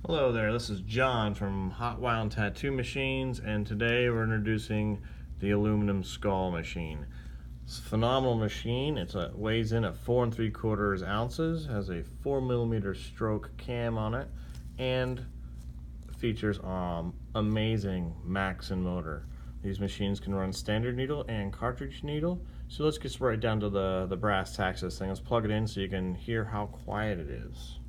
Hello there, this is John from Hot Wild Tattoo Machines, and today we're introducing the aluminum skull machine. It's a phenomenal machine. It weighs in at 4 3/4 ounces, has a 4mm stroke cam on it, and features amazing Maxon motor. These machines can run standard needle and cartridge needle. So let's get right down to the brass tacks of this thing. Let's plug it in so you can hear how quiet it is.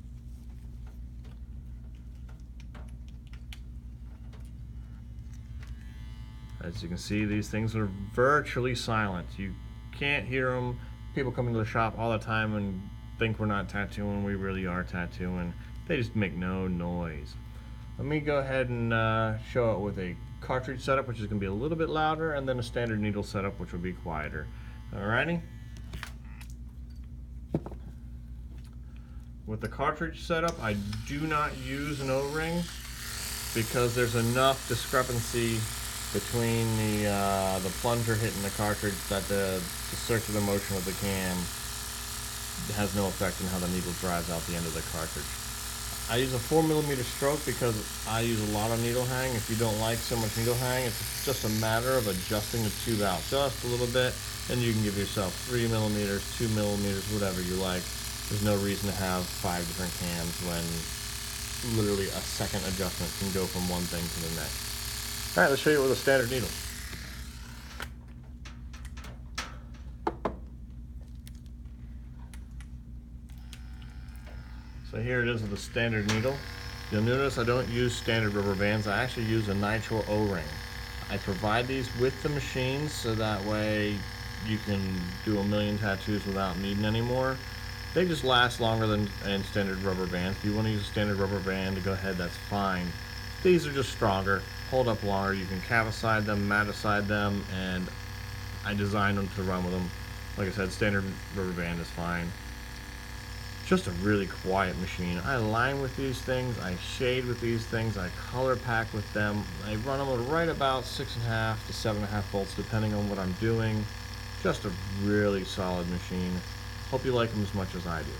As you can see, these things are virtually silent. You can't hear them. People come into the shop all the time and think we're not tattooing. We really are tattooing. They just make no noise. Let me go ahead and show it with a cartridge setup, which is going to be a little bit louder, and then a standard needle setup, which will be quieter. Alrighty? With the cartridge setup, I do not use an O-ring because there's enough discrepancy between the plunger hitting the cartridge that the circular motion of the cam has no effect on how the needle drives out the end of the cartridge. I use a 4mm stroke because I use a lot of needle hang. If you don't like so much needle hang, it's just a matter of adjusting the tube out just a little bit, and you can give yourself 3mm, 2mm, whatever you like. There's no reason to have 5 different cams when literally a second adjustment can go from one thing to the next. Alright, let's show you with a standard needle. So here it is with a standard needle. You'll notice I don't use standard rubber bands. I actually use a nitrile O-ring. I provide these with the machines so that way you can do a million tattoos without needing any more. They just last longer than standard rubber bands. If you want to use a standard rubber band, to go ahead, that's fine. These are just stronger, hold up longer. You can caviside them, maticide them, and I designed them to run with them. Like I said, standard rubber band is fine. Just a really quiet machine. I line with these things, I shade with these things, I color pack with them. I run them at right about 6.5 to 7.5 volts depending on what I'm doing. Just a really solid machine. Hope you like them as much as I do.